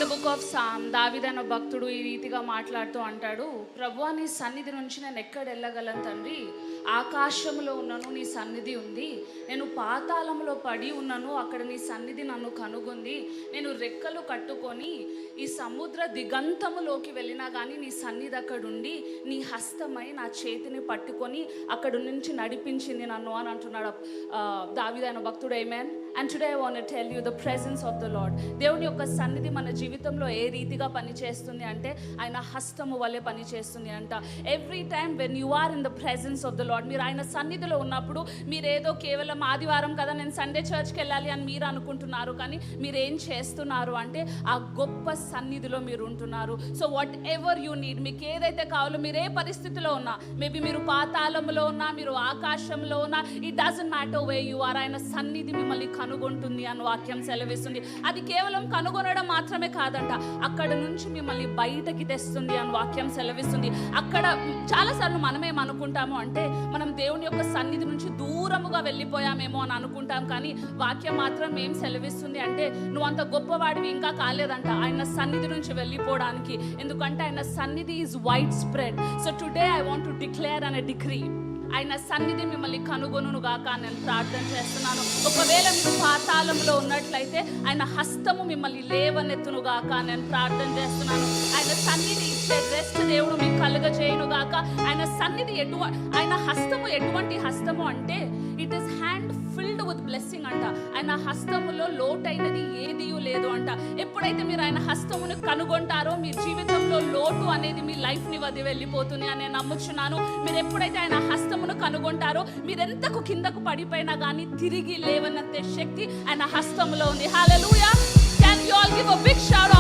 Book of Sam దావీదైన భక్తుడు ఈ రీతిగా మాట్లాడుతూ అంటాడు, ప్రభువా నీ సన్నిధి నుంచి నేను ఎక్కడ వెళ్ళగలను తండ్రి? ఆకాశంలో ఉన్నను నీ సన్నిధి ఉంది, నేను పాతాళంలో పడి ఉన్నను అక్కడ నీ సన్నిధి నన్ను కనుగొంది. నేను రెక్కలు కట్టుకొని ఈ సముద్ర దిగంతములోకి వెళ్ళినా కానీ నీ సన్నిధి అక్కడుండి నీ హస్తమై నా చేతిని పట్టుకొని అక్కడి నుంచి నడిపించింది నన్ను అని అంటున్నాడు దావీదైన భక్తుడు. Amen. And today I want to tell you the presence of the Lord. దేవుని యొక్క సన్నిధి మన జీవితంలో ఏ రీతిగా పనిచేస్తుంది అంటే ఆయన హస్తము వల్లే పనిచేస్తుంది అంట. Every time when you are in the presence of the Lord, మీరు ఆయన సన్నిధిలో ఉన్నప్పుడు మీరేదో కేవలం ఆదివారం కదా నేను సండే చర్చ్కి వెళ్ళాలి అని మీరు అనుకుంటున్నారు, కానీ మీరు ఏం చేస్తున్నారు అంటే ఆ గొప్ప సన్నిధిలో మీరు ఉంటున్నారు. So what ever you need, మీకు ఏదైతే కావాలో, మీరు ఏ పరిస్థితిలో ఉన్నా, మేబీ మీరు పాతాళంలో ఉన్నా, మీరు ఆకాశంలో ఉన్నా, it doesn't matter way you are, ఆయన సన్నిధి మిమ్మల్ని కనుగొంటుంది అని వాక్యం సెలవిస్తుంది. అది కేవలం కనుగొనడం మాత్రమే కాదంట, అక్కడ నుంచి మిమ్మల్ని బయటకి తెస్తుంది అని వాక్యం సెలవిస్తుంది. అక్కడ చాలాసార్లు మనమేం అనుకుంటాము అంటే మనం దేవుని యొక్క సన్నిధి నుంచి దూరముగా వెళ్ళిపోయామేమో అని అనుకుంటాం, కానీ వాక్యం మాత్రం ఏం సెలవిస్తుంది అంటే నువ్వు అంత గొప్పవాడివి ఇంకా కాలేదంట ఆయన సన్నిధి నుంచి వెళ్ళిపోవడానికి. ఎందుకంటే ఆయన సన్నిధి is wide spread. So today I want to declare and decree, ఆయన సన్నిధి మిమ్మల్ని కనుగొనును గాక నేను ప్రార్థన చేస్తున్నాను. ఒకవేళ మీరు పాతాళంలో ఉన్నట్లయితే ఆయన హస్తము మిమ్మల్ని లేవనెత్తును గాక నేను ప్రార్థన చేస్తున్నాను. ఆయన సన్నిధి ఇచ్చే రెస్ట్ దేవుడు మీకు కలుగజేయును గాక. ఆయన సన్నిధి ఆయన హస్తము ఎటువంటి హస్తము అంటే it is hand filled with blessing అంట. ఆయన హస్తములో లోటైనది ఏదీ లేదు అంట. ఎప్పుడైతే మీరు ఆయన హస్తమును కనుగొంటారో మీ జీవితంలో లోటు అనేది మీ లైఫ్ని వదిలి వెళ్ళిపోతుంది అని నేను నమ్ముచున్నాను. మీరు ఎప్పుడైతే ఆయన హస్తమును కనుగొంటారో మీరెంతకు కిందకు పడిపోయినా కానీ తిరిగి లేవనెత్తే శక్తి ఆయన హస్తములో ఉంది. హల్లెలూయా. Can you all give a big shout